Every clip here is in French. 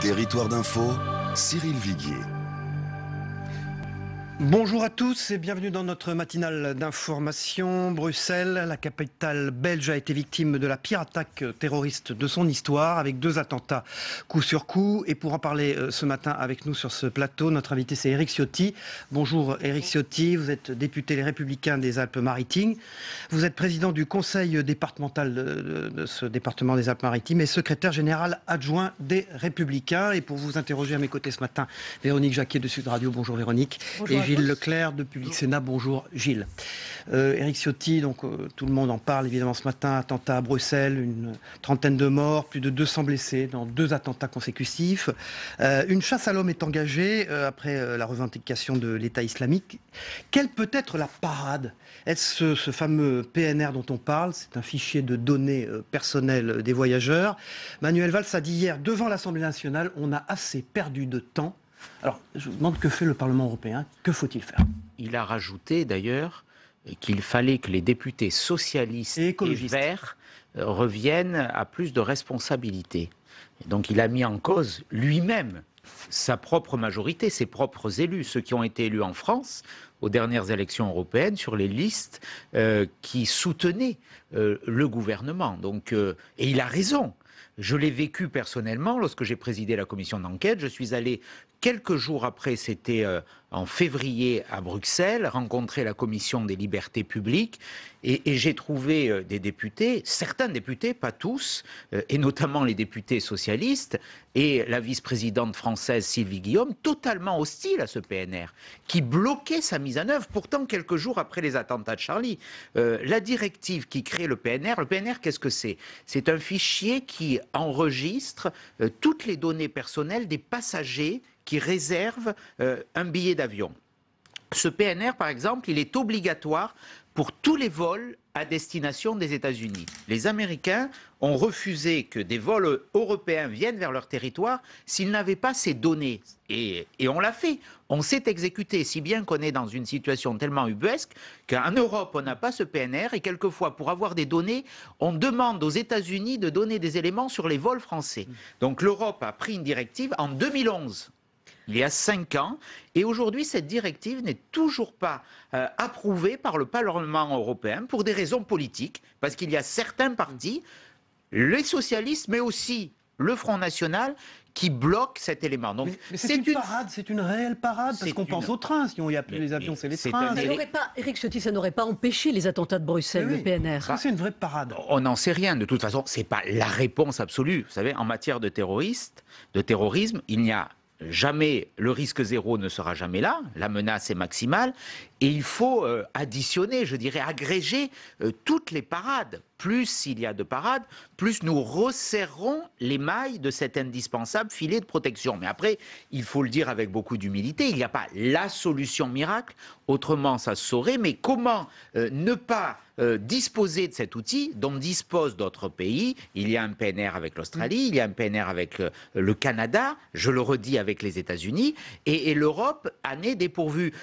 Territoire d'info, Cyril Viguier. Bonjour à tous et bienvenue dans notre matinale d'information. Bruxelles, la capitale belge, a été victime de la pire attaque terroriste de son histoire, avec 2 attentats coup sur coup. Et pour en parler ce matin avec nous sur ce plateau, notre invité c'est Éric Ciotti. Bonjour Éric Ciotti, vous êtes député Les Républicains des Alpes-Maritimes. Vous êtes président du conseil départemental de ce département des Alpes-Maritimes et secrétaire général adjoint des Républicains. Et pour vous interroger à mes côtés ce matin, Véronique Jacquier de Sud Radio. Bonjour Véronique. Bonjour. Et Gilles Leclerc de Public Sénat. Bonjour Gilles. Éric Ciotti, donc tout le monde en parle évidemment ce matin. Attentat à Bruxelles, une trentaine de morts, plus de 200 blessés dans 2 attentats consécutifs. Une chasse à l'homme est engagée après la revendication de l'État islamique. Quelle peut être la parade? Est-ce ce fameux PNR dont on parle? C'est un fichier de données personnelles des voyageurs. Manuel Valls a dit hier devant l'Assemblée nationale: on a assez perdu de temps. Alors, je vous demande, que fait le Parlement européen? Que faut-il faire? Il a rajouté d'ailleurs qu'il fallait que les députés socialistes et verts reviennent à plus de responsabilités. Et donc il a mis en cause lui-même sa propre majorité, ses propres élus, ceux qui ont été élus en France aux dernières élections européennes sur les listes qui soutenaient le gouvernement. Donc, et il a raison. Je l'ai vécu personnellement lorsque j'ai présidé la commission d'enquête. Je suis allé quelques jours après, c'était en février à Bruxelles, rencontrer la commission des libertés publiques et j'ai trouvé des députés, certains députés, pas tous, et notamment les députés socialistes et la vice-présidente française Sylvie Guillaume, totalement hostiles à ce PNR, qui bloquaient sa mise en œuvre, pourtant quelques jours après les attentats de Charlie. La directive qui crée le PNR, qu'est-ce que c'est? C'est un fichier qui enregistre toutes les données personnelles des passagers qui réservent un billet d'avion. Ce PNR, par exemple, il est obligatoire pour tous les vols à destination des États-Unis. Les Américains ont refusé que des vols européens viennent vers leur territoire s'ils n'avaient pas ces données. Et on l'a fait. On s'est exécuté, si bien qu'on est dans une situation tellement ubuesque qu'en Europe, on n'a pas ce PNR et quelquefois, pour avoir des données, on demande aux États-Unis de donner des éléments sur les vols français. Donc l'Europe a pris une directive en 2011. Il y a 5 ans, et aujourd'hui cette directive n'est toujours pas approuvée par le Parlement européen pour des raisons politiques, parce qu'il y a certains partis, les socialistes, mais aussi le Front National, qui bloquent cet élément. Donc, mais c'est une parade, c'est une réelle parade, parce qu'on pense aux trains, si on n'y a plus les avions, c'est les trains. Éric Ciotti, ça n'aurait pas empêché les attentats de Bruxelles, le PNR? C'est une vraie parade. On n'en sait rien, de toute façon, c'est pas la réponse absolue. Vous savez, en matière de terrorisme, il n'y a jamais, le risque zéro ne sera jamais là, la menace est maximale, et il faut additionner, je dirais, agréger toutes les parades. Plus il y a de parades, plus nous resserrons les mailles de cet indispensable filet de protection. Mais après, il faut le dire avec beaucoup d'humilité, il n'y a pas la solution miracle, autrement ça se saurait, mais comment ne pas disposer de cet outil dont disposent d'autres pays? Il y a un PNR avec l'Australie, il y a un PNR avec le Canada, je le redis avec les États-Unis, et l'Europe en est dépourvue.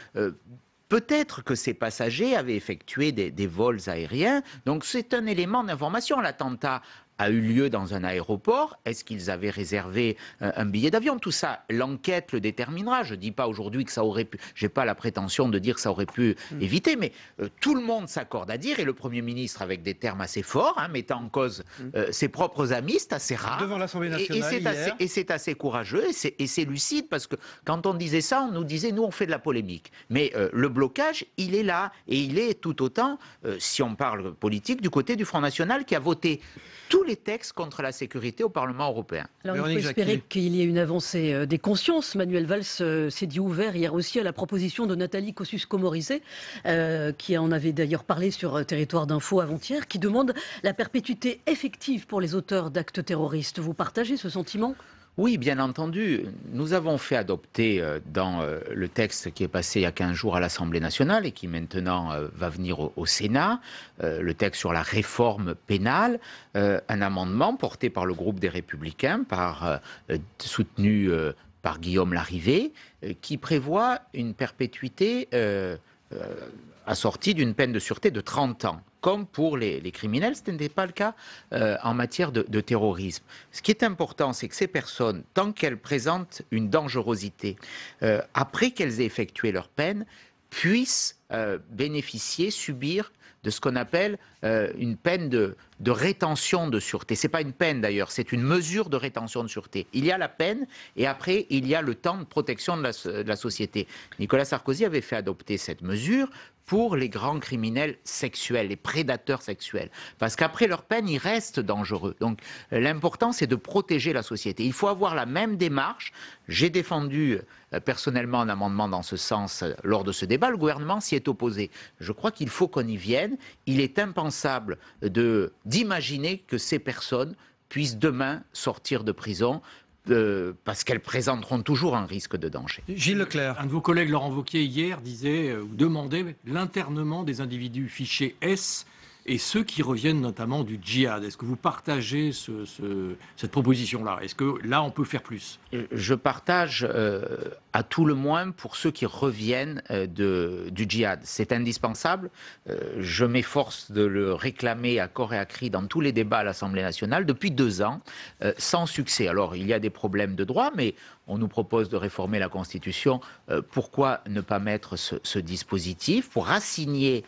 Peut-être que ces passagers avaient effectué des vols aériens, donc c'est un élément d'information. L'attentat a eu lieu dans un aéroport. Est-ce qu'ils avaient réservé un billet d'avion? Tout ça, l'enquête le déterminera. Je ne dis pas aujourd'hui que ça aurait pu... Je n'ai pas la prétention de dire que ça aurait pu éviter, mais tout le monde s'accorde à dire, et le Premier ministre avec des termes assez forts, mettant en cause ses propres amis, c'est assez rare. Devant l'Assemblée nationale et c'est assez courageux, et c'est lucide, parce que quand on disait ça, on nous disait, nous on fait de la polémique. Mais le blocage, il est là, et il est tout autant, si on parle politique, du côté du Front National qui a voté tous les textes contre la sécurité au Parlement européen. Alors il faut espérer qu'il y ait une avancée des consciences. Manuel Valls s'est dit ouvert hier aussi à la proposition de Nathalie Kosciusko-Morizet, qui en avait d'ailleurs parlé sur Territoire d'Info avant-hier, qui demande la perpétuité effective pour les auteurs d'actes terroristes. Vous partagez ce sentiment ? Oui, bien entendu. Nous avons fait adopter dans le texte qui est passé il y a 15 jours à l'Assemblée nationale et qui maintenant va venir au Sénat, le texte sur la réforme pénale, un amendement porté par le groupe des Républicains, soutenu par Guillaume Larrivé, qui prévoit une perpétuité assortie d'une peine de sûreté de 30 ans, comme pour les criminels. Ce n'était pas le cas en matière de terrorisme. Ce qui est important, c'est que ces personnes, tant qu'elles présentent une dangerosité, après qu'elles aient effectué leur peine, puissent bénéficier, subir de ce qu'on appelle une peine de rétention de sûreté. Ce n'est pas une peine d'ailleurs, c'est une mesure de rétention de sûreté. Il y a la peine et après il y a le temps de protection de la société. Nicolas Sarkozy avait fait adopter cette mesure pour les grands criminels sexuels, les prédateurs sexuels. Parce qu'après leur peine, ils restent dangereux. Donc l'important, c'est de protéger la société. Il faut avoir la même démarche. J'ai défendu personnellement un amendement dans ce sens lors de ce débat. Le gouvernement s'y est opposé. Je crois qu'il faut qu'on y vienne. Il est impensable d'imaginer que ces personnes puissent demain sortir de prison parce qu'elles présenteront toujours un risque de danger. Gilles Leclerc. Un de vos collègues, Laurent Wauquiez, hier, disait ou demandait l'internement des individus fichés S et ceux qui reviennent notamment du djihad. Est-ce que vous partagez cette proposition-là? Est-ce que là, on peut faire plus? Je partage à tout le moins pour ceux qui reviennent du djihad. C'est indispensable. Je m'efforce de le réclamer à corps et à cri dans tous les débats à l'Assemblée nationale depuis 2 ans, sans succès. Alors, il y a des problèmes de droit, mais on nous propose de réformer la Constitution. Pourquoi ne pas mettre ce dispositif pour assigner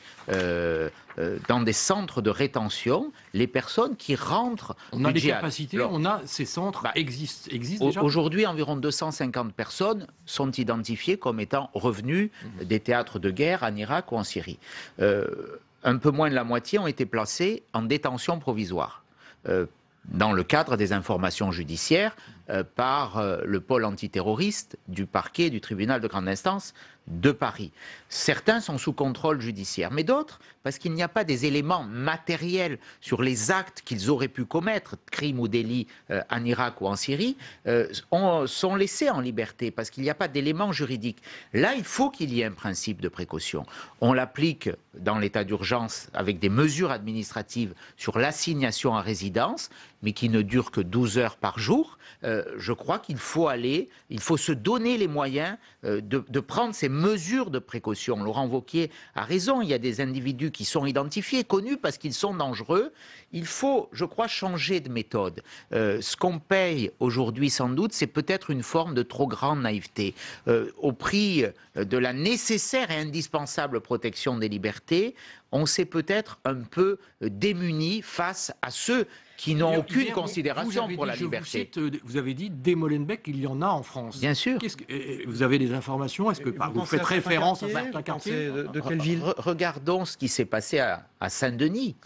dans des centres de rétention les personnes qui rentrent On a du des djihad. capacités, Alors, ces centres existent déjà. Aujourd'hui, environ 250 personnes sont identifiées comme étant revenues des théâtres de guerre en Irak ou en Syrie. Un peu moins de la moitié ont été placées en détention provisoire. Dans le cadre des informations judiciaires par le pôle antiterroriste du parquet du tribunal de grande instance de Paris. Certains sont sous contrôle judiciaire, mais d'autres, parce qu'il n'y a pas des éléments matériels sur les actes qu'ils auraient pu commettre, crimes ou délits en Irak ou en Syrie, sont laissés en liberté, parce qu'il n'y a pas d'éléments juridiques. Là, il faut qu'il y ait un principe de précaution. On l'applique dans l'état d'urgence avec des mesures administratives sur l'assignation à résidence, mais qui ne dure que 12 heures par jour. Je crois qu'il faut se donner les moyens de prendre ces mesures de précaution. Laurent Wauquiez a raison, il y a des individus qui sont identifiés, connus parce qu'ils sont dangereux. Il faut, je crois, changer de méthode. Ce qu'on paye aujourd'hui, sans doute, c'est peut-être une forme de trop grande naïveté. Au prix de la nécessaire et indispensable protection des libertés, on s'est peut-être un peu démuni face à ceux qui n'ont aucune considération pour la liberté. Vous avez dit, des Molenbeek, il y en a en France. Bien sûr. Vous avez des informations? Est-ce que vous faites référence à certains quartiers? De quelle ville? Regardons ce qui s'est passé à Saint-Denis,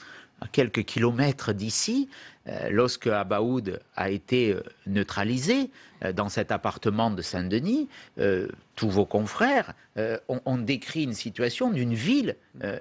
à quelques kilomètres d'ici, lorsque Abaoud a été neutralisé dans cet appartement de Saint-Denis. Tous vos confrères ont décrit une situation d'une ville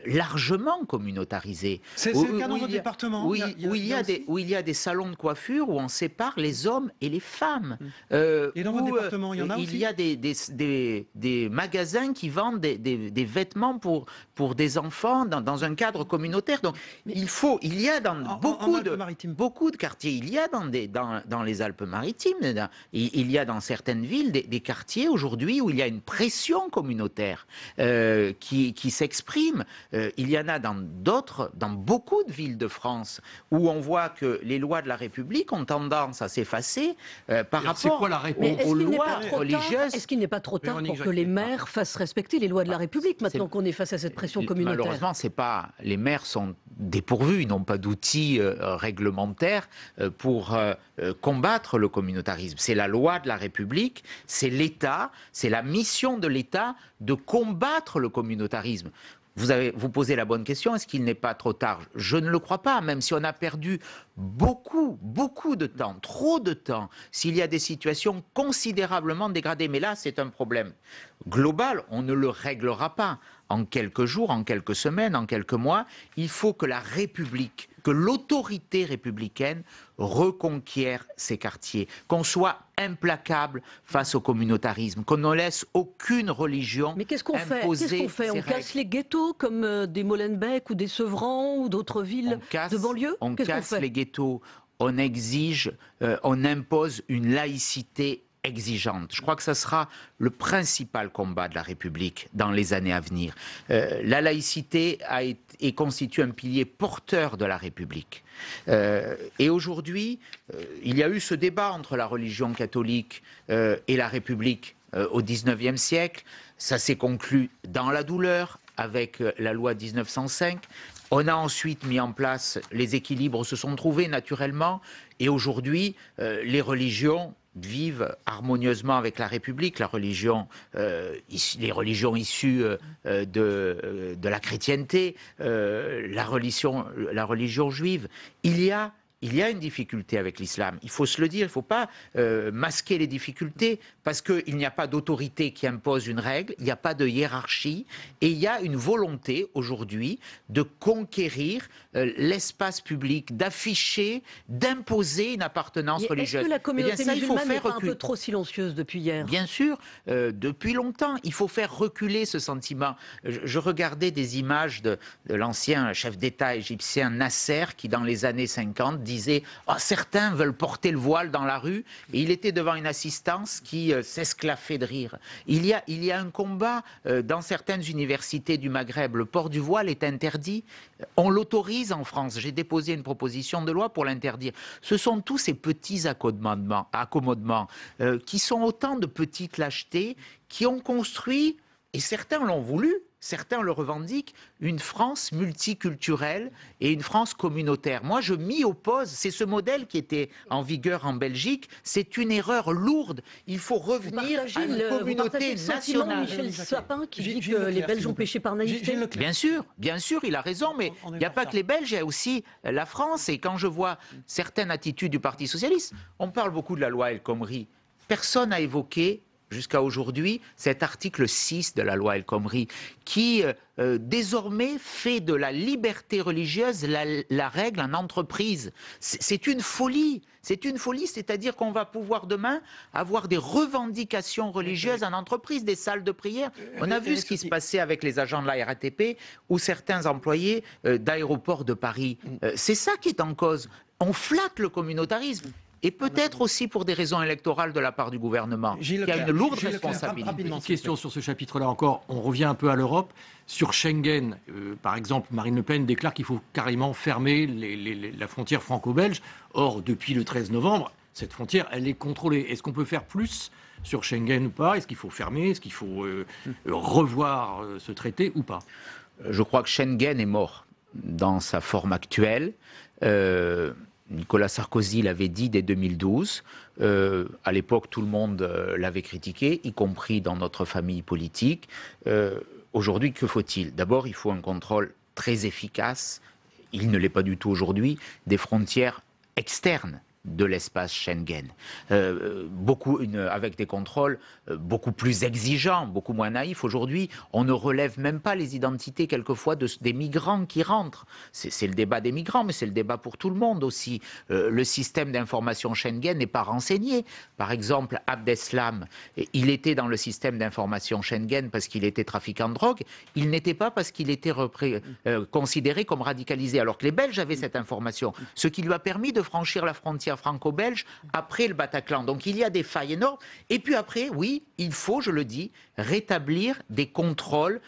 largement communautarisée. C'est le cas dans votre département? Où il y a des salons de coiffure où on sépare les hommes et les femmes. Et dans votre département, il y en a aussi? Il y a des magasins qui vendent des vêtements pour des enfants dans un cadre communautaire. Donc il y a dans beaucoup de quartiers, il y a dans les Alpes-Maritimes, il y a dans certaines villes des quartiers aujourd'hui où il y a une pression communautaire qui s'exprime. Il y en a dans beaucoup de villes de France où on voit que les lois de la République ont tendance à s'effacer par rapport aux lois religieuses. Est-ce qu'il n'est pas trop tard pour que les maires fassent respecter les lois de la République maintenant qu'on est face à cette pression communautaire? Malheureusement, les maires sont dépourvus, ils n'ont pas d'outils réglementaires pour combattre le communautarisme. C'est la loi de la République, c'est l'État, c'est la mission de l'État de combattre le communautarisme. Vous posez la bonne question, est-ce qu'il n'est pas trop tard? Je ne le crois pas, même si on a perdu beaucoup de temps, trop de temps, s'il y a des situations considérablement dégradées. Mais là, c'est un problème global, on ne le réglera pas en quelques jours, en quelques semaines, en quelques mois. Il faut que la République, que l'autorité républicaine reconquiert ces quartiers, qu'on soit implacable face au communautarisme, qu'on ne laisse aucune religion imposer. Mais qu'est-ce qu'on fait? On casse les ghettos comme des Molenbeek ou des Sevran ou d'autres villes de banlieue? On casse les ghettos, on exige, on impose une laïcité exigeante. Je crois que ça sera le principal combat de la République dans les années à venir. La laïcité constitue un pilier porteur de la République. Et aujourd'hui, il y a eu ce débat entre la religion catholique et la République au XIXe siècle. Ça s'est conclu dans la douleur avec la loi 1905. On a ensuite mis en place, les équilibres se sont trouvés naturellement, et aujourd'hui, les religions vivent harmonieusement avec la République, les religions issues de la chrétienté, la religion juive. Il y a une difficulté avec l'islam, il faut se le dire, il ne faut pas masquer les difficultés, parce qu'il n'y a pas d'autorité qui impose une règle, il n'y a pas de hiérarchie, et il y a une volonté aujourd'hui de conquérir l'espace public, d'afficher, d'imposer une appartenance religieuse. Est-ce que la communauté musulmane n'est pas un peu trop silencieuse depuis hier? Bien sûr, depuis longtemps, il faut faire reculer ce sentiment. Je regardais des images de l'ancien chef d'État égyptien Nasser, qui dans les années 50 disait « certains veulent porter le voile dans la rue », et il était devant une assistance qui s'esclaffait de rire. Il y a un combat dans certaines universités du Maghreb, le port du voile est interdit, on l'autorise en France, j'ai déposé une proposition de loi pour l'interdire. Ce sont tous ces petits accommodements qui sont autant de petites lâchetés qui ont construit, et certains l'ont voulu, certains le revendiquent, une France multiculturelle et une France communautaire. Moi, je m'y oppose. C'est ce modèle qui était en vigueur en Belgique. C'est une erreur lourde. Il faut revenir à une communauté nationale. Michel Sapin qui dit que les Belges ont péché par naïveté. Bien sûr, il a raison, mais il n'y a pas que les Belges, il y a aussi la France. Et quand je vois certaines attitudes du Parti socialiste, on parle beaucoup de la loi El Khomri. Personne n'a évoqué jusqu'à aujourd'hui, cet article 6 de la loi El Khomri, qui désormais fait de la liberté religieuse la règle en entreprise. C'est une folie. C'est une folie, c'est-à-dire qu'on va pouvoir demain avoir des revendications religieuses en entreprise, des salles de prière. On a vu ce qui se passait avec les agents de la RATP ou certains employés d'aéroports de Paris. C'est ça qui est en cause. On flatte le communautarisme. Et peut-être aussi pour des raisons électorales de la part du gouvernement, qui a une lourde responsabilité. Une question sur ce chapitre-là encore. On revient un peu à l'Europe. Sur Schengen, par exemple, Marine Le Pen déclare qu'il faut carrément fermer la frontière franco-belge. Or, depuis le 13 novembre, cette frontière, elle est contrôlée. Est-ce qu'on peut faire plus sur Schengen ou pas? Est-ce qu'il faut fermer? Est-ce qu'il faut revoir ce traité ou pas? Je crois que Schengen est mort dans sa forme actuelle. Nicolas Sarkozy l'avait dit dès 2012. À l'époque, tout le monde l'avait critiqué, y compris dans notre famille politique. Aujourd'hui, que faut-il? D'abord, il faut un contrôle très efficace, il ne l'est pas du tout aujourd'hui, des frontières externes de l'espace Schengen. Avec des contrôles beaucoup plus exigeants, beaucoup moins naïfs. Aujourd'hui, on ne relève même pas les identités quelquefois des migrants qui rentrent. C'est le débat des migrants, mais c'est le débat pour tout le monde aussi. Le système d'information Schengen n'est pas renseigné. Par exemple, Abdeslam, il était dans le système d'information Schengen parce qu'il était trafiquant de drogue. Il n'était pas parce qu'il était considéré comme radicalisé, alors que les Belges avaient cette information. Ce qui lui a permis de franchir la frontière franco-belge après le Bataclan. Donc il y a des failles énormes. Et puis après, oui, il faut, je le dis, rétablir des contrôles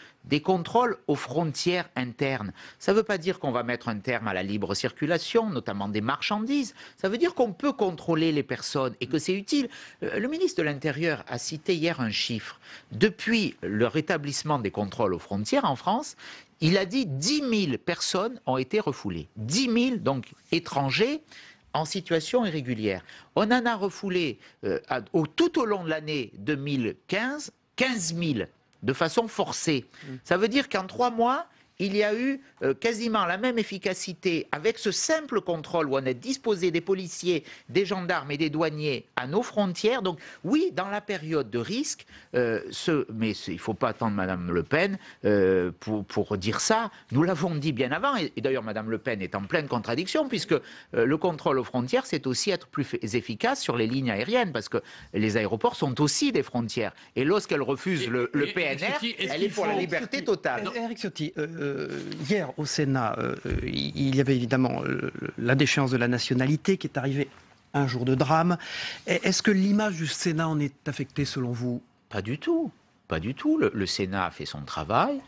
aux frontières internes. Ça ne veut pas dire qu'on va mettre un terme à la libre circulation, notamment des marchandises. Ça veut dire qu'on peut contrôler les personnes et que c'est utile. Le ministre de l'Intérieur a cité hier un chiffre. Depuis le rétablissement des contrôles aux frontières en France, il a dit 10 000 personnes ont été refoulées. 10 000, donc étrangers, en situation irrégulière. On en a refoulé tout au long de l'année 2015, 15 000 de façon forcée. Ça veut dire qu'en 3 mois, il y a eu quasiment la même efficacité avec ce simple contrôle où on a disposé des policiers, des gendarmes et des douaniers à nos frontières. Donc oui, dans la période de risque, mais il ne faut pas attendre Mme Le Pen pour dire ça. Nous l'avons dit bien avant, et d'ailleurs Mme Le Pen est en pleine contradiction, puisque le contrôle aux frontières, c'est aussi être plus efficace sur les lignes aériennes, parce que les aéroports sont aussi des frontières. Et lorsqu'elle refuse le PNR, elle est pour la liberté totale. Éric Ciotti, hier au Sénat, il y avait évidemment la déchéance de la nationalité qui est arrivée un jour de drame. Est-ce que l'image du Sénat en est affectée selon vous? Pas du tout. Pas du tout. Le Sénat a fait son travail.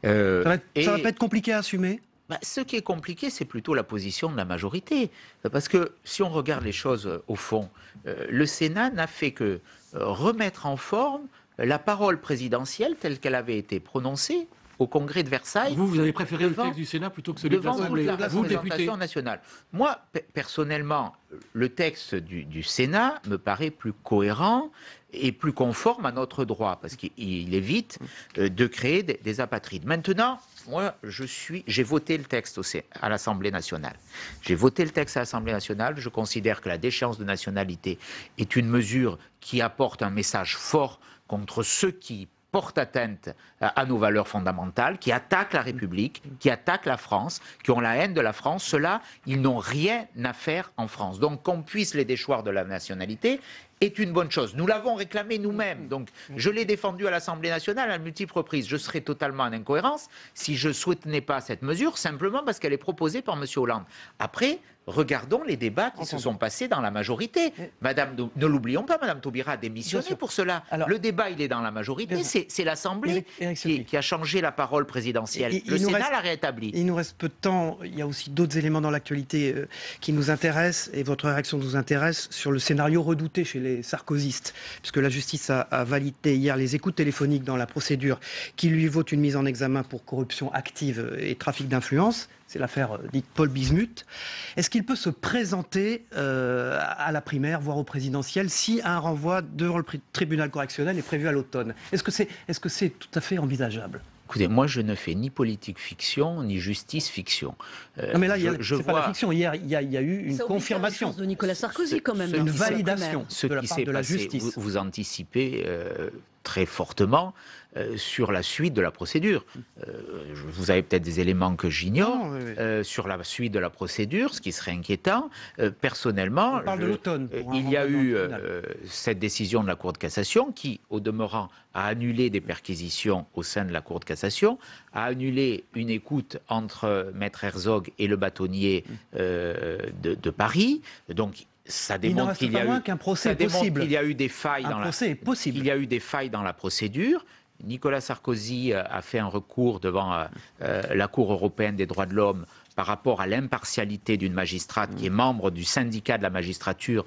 Ça va pas être compliqué à assumer? Ce qui est compliqué, c'est plutôt la position de la majorité. Parce que si on regarde les choses au fond, le Sénat n'a fait que remettre en forme la parole présidentielle telle qu'elle avait été prononcée au Congrès de Versailles. Vous avez préféré le texte du Sénat plutôt que celui de l'Assemblée, la vous, député représentation nationale. Moi, personnellement, le texte du Sénat me paraît plus cohérent et plus conforme à notre droit, parce qu'il évite de créer des apatrides. Maintenant, moi, j'ai voté le texte à l'Assemblée nationale. J'ai voté le texte à l'Assemblée nationale. Je considère que la déchéance de nationalité est une mesure qui apporte un message fort contre ceux qui portent atteinte à nos valeurs fondamentales, qui attaquent la République, qui attaquent la France, qui ont la haine de la France. Ceux-là, ils n'ont rien à faire en France. Donc qu'on puisse les déchoir de la nationalité est une bonne chose. Nous l'avons réclamé nous-mêmes. Donc je l'ai défendu à l'Assemblée nationale à multiples reprises. Je serais totalement en incohérence si je ne soutenais pas cette mesure, simplement parce qu'elle est proposée par M. Hollande. Après, regardons les débats qui se sont passés dans la majorité. Ne l'oublions pas, Mme Taubira a démissionné pour cela. Alors, le débat, il est dans la majorité. C'est l'Assemblée qui a changé la parole présidentielle. Le Sénat l'a rétabli. Il nous reste peu de temps. Il y a aussi d'autres éléments dans l'actualité qui nous intéressent, et votre réaction nous intéresse, sur le scénario redouté chez les sarkozystes, puisque la justice a validé hier les écoutes téléphoniques dans la procédure qui lui vaut une mise en examen pour corruption active et trafic d'influence. C'est l'affaire dite Paul Bismuth. Est-ce qu'il peut se présenter à la primaire, voire au présidentiel, si un renvoi devant le tribunal correctionnel est prévu à l'automne? Est-ce que c'est tout à fait envisageable? Écoutez, moi je ne fais ni politique fiction, ni justice fiction. Non mais là, c'est pas la fiction. Hier, il y a eu une confirmation de Nicolas Sarkozy quand même. Une validation de la part de la justice. Vous anticipez très fortement sur la suite de la procédure. Vous avez peut-être des éléments que j'ignore sur la suite de la procédure, ce qui serait inquiétant. Personnellement, on parle de l'automne. Il y a eu cette décision de la Cour de cassation qui, au demeurant, a annulé des perquisitions au sein de la Cour de cassation, a annulé une écoute entre Maître Herzog et le bâtonnier de Paris. Donc, ça démontre qu'il y a eu des failles dans la procédure. Nicolas Sarkozy a fait un recours devant la Cour européenne des droits de l'homme par rapport à l'impartialité d'une magistrate qui est membre du syndicat de la magistrature,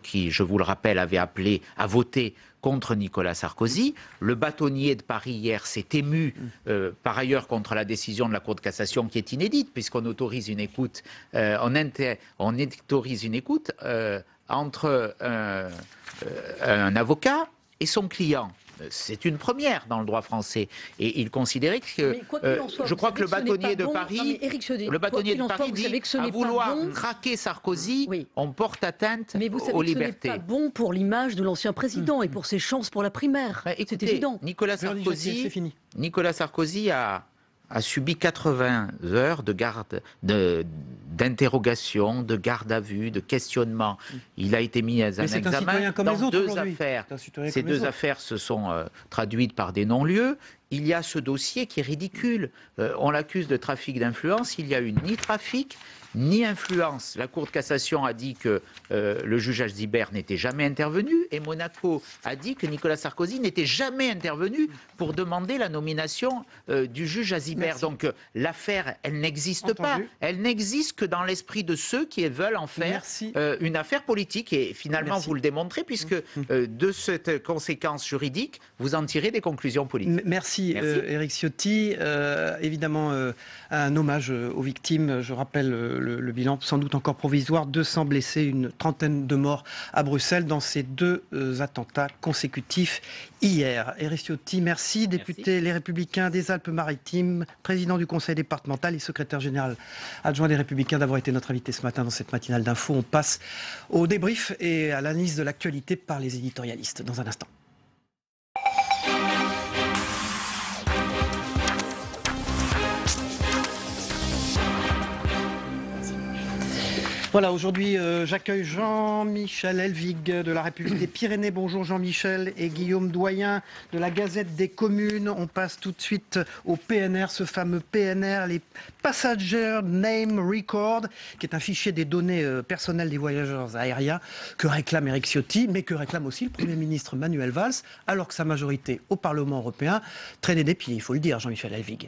qui, je vous le rappelle, avait appelé à voter contre Nicolas Sarkozy. Le bâtonnier de Paris hier s'est ému, par ailleurs, contre la décision de la Cour de cassation qui est inédite, puisqu'on autorise une écoute, entre un avocat et son client. C'est une première dans le droit français. Et il considérait que... je crois que le bâtonnier de Paris dit à vouloir traquer Sarkozy, on porte atteinte aux libertés. Mais vous savez que ce n'est pas bon pour l'image de l'ancien président et pour ses chances pour la primaire. C'est évident. Nicolas Sarkozy a subi 80 heures d'interrogation, de garde à vue, de questionnement. Il a été mis à un examen dans deux affaires. Ces deux affaires se sont traduites par des non-lieux. Il y a ce dossier qui est ridicule. On l'accuse de trafic d'influence. Il n'y a eu ni trafic, ni influence. La Cour de cassation a dit que le juge Azibert n'était jamais intervenu et Monaco a dit que Nicolas Sarkozy n'était jamais intervenu pour demander la nomination du juge Azibert. Donc l'affaire, elle n'existe pas. Elle n'existe que dans l'esprit de ceux qui veulent en faire une affaire politique. Et finalement, vous le démontrez, puisque de cette conséquence juridique, vous en tirez des conclusions politiques. Merci. Éric Ciotti. Évidemment, un hommage aux victimes. Je rappelle le bilan, sans doute encore provisoire, 200 blessés, une trentaine de morts à Bruxelles dans ces deux attentats consécutifs hier. Éric Ciotti, merci. Député Les Républicains des Alpes-Maritimes, président du conseil départemental et secrétaire général adjoint des Républicains, d'avoir été notre invité ce matin dans cette matinale d'info. On passe au débrief et à l'analyse de l'actualité par les éditorialistes dans un instant. Voilà, aujourd'hui, j'accueille Jean-Michel Elvig de la République des Pyrénées. Bonjour Jean-Michel, et Guillaume Doyen de la Gazette des Communes. On passe tout de suite au PNR, ce fameux PNR, les Passenger Name Record, qui est un fichier des données personnelles des voyageurs aériens que réclame Éric Ciotti, mais que réclame aussi le Premier ministre Manuel Valls, alors que sa majorité au Parlement européen traînait des pieds, il faut le dire, Jean-Michel Elvig.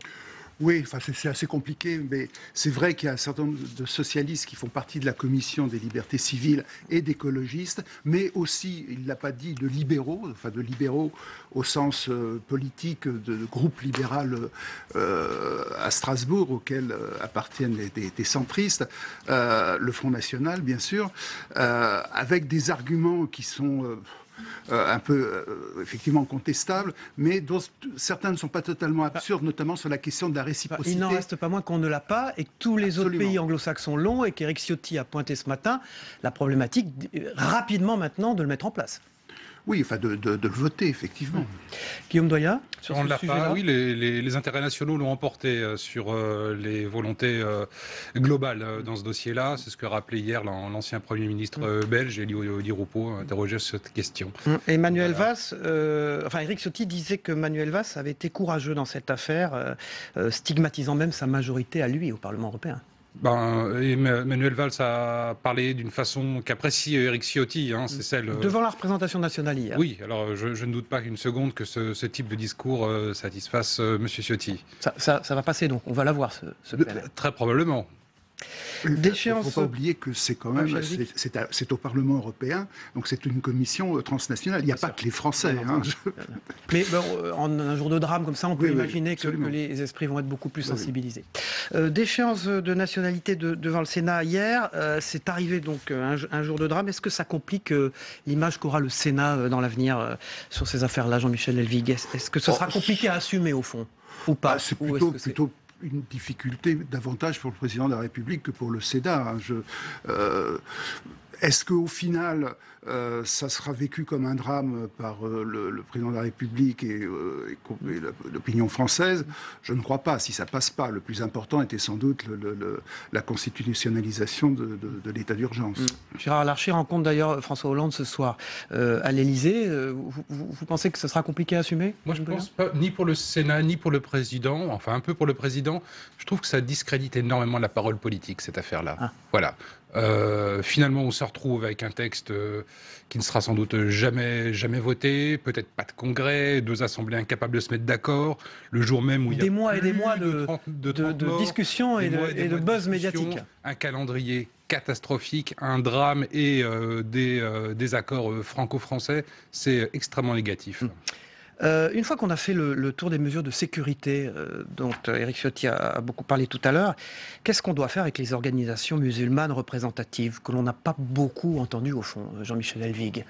Oui, enfin, c'est assez compliqué, mais c'est vrai qu'il y a un certain nombre de socialistes qui font partie de la commission des libertés civiles et d'écologistes, mais aussi, il ne l'a pas dit, de libéraux au sens politique de groupe libéral à Strasbourg, auquel appartiennent des centristes, le Front National, bien sûr, avec des arguments qui sont... un peu effectivement contestables, mais dont certains ne sont pas totalement absurdes, notamment sur la question de la réciprocité. Il n'en reste pas moins qu'on ne l'a pas et que tous les autres pays anglo-saxons l'ont et qu'Éric Ciotti a pointé ce matin la problématique rapidement maintenant de le mettre en place. Oui, enfin de le voter, effectivement. Guillaume Doyen, sur on ce l'a sujet-là. pas. Oui, les intérêts nationaux l'ont emporté sur les volontés globales dans ce dossier-là. C'est ce que rappelait hier l'ancien Premier ministre belge, Elie Di Rupo, interrogé sur cette question. Et Manuel Valls, Éric Ciotti disait que Manuel Valls avait été courageux dans cette affaire, stigmatisant même sa majorité à lui au Parlement européen. Manuel Valls a parlé d'une façon qu'apprécie Éric Ciotti, c'est celle... Devant la représentation nationale hier. Oui, alors je ne doute pas qu'une seconde que ce type de discours satisfasse M. Ciotti. Ça va passer donc, on va l'avoir ce PNR. Très probablement. Il ne faut pas oublier que c'est quand même c'est au Parlement européen, donc c'est une commission transnationale. Il n'y a pas que les Français. Mais en un jour de drame comme ça, on peut imaginer que les esprits vont être beaucoup plus sensibilisés. D'échéance de nationalité devant le Sénat hier, c'est arrivé donc un jour de drame. Est-ce que ça complique l'image qu'aura le Sénat dans l'avenir sur ces affaires-là, Jean-Michel Elvig? Est-ce que ce sera compliqué à assumer au fond ou pas? C'est plutôt une difficulté davantage pour le président de la République que pour le Sénat. Est-ce qu'au final, ça sera vécu comme un drame par le président de la République et l'opinion française? Je ne crois pas. Si ça passe pas, le plus important était sans doute la constitutionnalisation de l'état d'urgence. Gérard Larcher rencontre d'ailleurs François Hollande ce soir à l'Élysée. Vous pensez que ce sera compliqué à assumer? Moi, je ne pense pas, ni pour le Sénat, ni pour le président, enfin un peu pour le président. Je trouve que ça discrédite énormément la parole politique, cette affaire-là. Voilà. Finalement, on se retrouve avec un texte qui ne sera sans doute jamais voté, peut-être pas de congrès, deux assemblées incapables de se mettre d'accord, le jour même où il y a des mois et des mois de morts, discussions et de buzz médiatique. Un calendrier catastrophique, un drame et des accords franco-français, c'est extrêmement négatif. Une fois qu'on a fait le tour des mesures de sécurité dont Éric Ciotti a beaucoup parlé tout à l'heure, qu'est-ce qu'on doit faire avec les organisations musulmanes représentatives que l'on n'a pas beaucoup entendues au fond, Jean-Michel Elvig?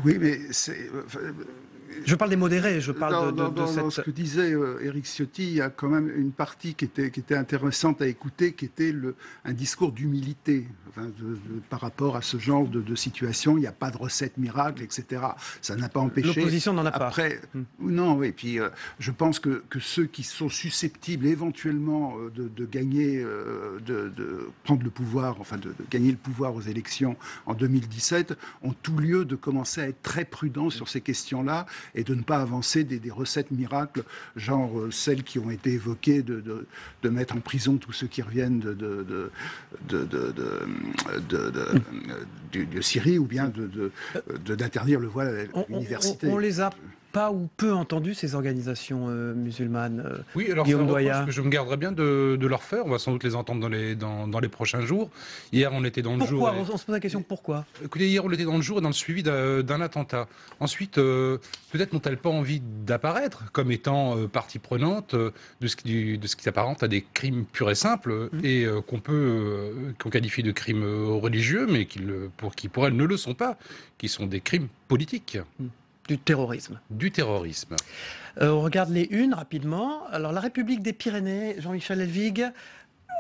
Oui, mais c'est... Je parle des modérés, je parle dans ce que disait Éric Ciotti, il y a quand même une partie qui était intéressante à écouter, qui était un discours d'humilité par rapport à ce genre de situation. Il n'y a pas de recette miracle, etc. Ça n'a pas empêché... L'opposition n'en a pas. Non, oui. Puis je pense que ceux qui sont susceptibles éventuellement de gagner, de prendre le pouvoir, de gagner le pouvoir aux élections en 2017, ont tout lieu de commencer à être très prudents sur ces questions-là et de ne pas avancer des recettes miracles, genre celles qui ont été évoquées de mettre en prison tous ceux qui reviennent de Syrie, ou bien d'interdire le voile à l'université. On les a pas ou peu entendu ces organisations musulmanes. Oui, alors Guillaume Doyen. Que je me garderais bien de leur faire. On va sans doute les entendre dans les prochains jours. Hier, on était dans le jour. Pourquoi? On se pose la question pourquoi? Écoutez, hier, on était dans le jour et dans le suivi d'un attentat. Ensuite, peut-être n'ont-elles pas envie d'apparaître comme étant partie prenante de ce qui s'apparente à des crimes purs et simples et qu'on qualifie de crimes religieux, mais qui pour elles ne le sont pas, qui sont des crimes politiques. Du terrorisme. Du terrorisme. On regarde les unes rapidement. Alors, la République des Pyrénées, Jean-Michel Elvig,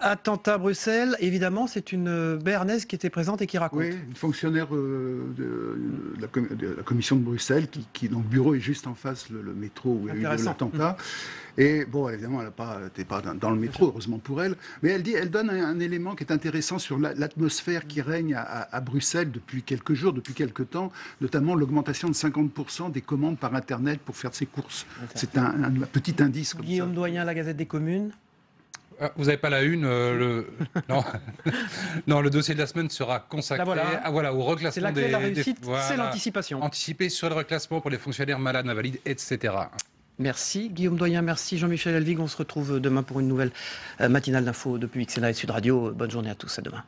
Attentat à Bruxelles, évidemment, c'est une Béarnaise qui était présente et qui raconte. Oui, une fonctionnaire de la commission de Bruxelles, dont le bureau est juste en face, le métro où il y a eu l'attentat. Et bon, évidemment, elle n'était pas dans le métro, heureusement pour elle. Mais elle donne un élément qui est intéressant sur l'atmosphère qui règne à Bruxelles depuis quelques jours, depuis quelques temps, notamment l'augmentation de 50% des commandes par Internet pour faire ses courses. C'est un petit indice comme Guillaume Doyen, la Gazette des Communes. Vous n'avez pas la une non. Non, le dossier de la semaine sera consacré au reclassement c'est la clé de la réussite, c'est l'anticipation. Anticiper sur le reclassement pour les fonctionnaires malades, invalides, etc. Merci Guillaume Doyen, merci Jean-Michel Elvig. On se retrouve demain pour une nouvelle matinale d'info depuis XNA et Sud Radio. Bonne journée à tous, à demain.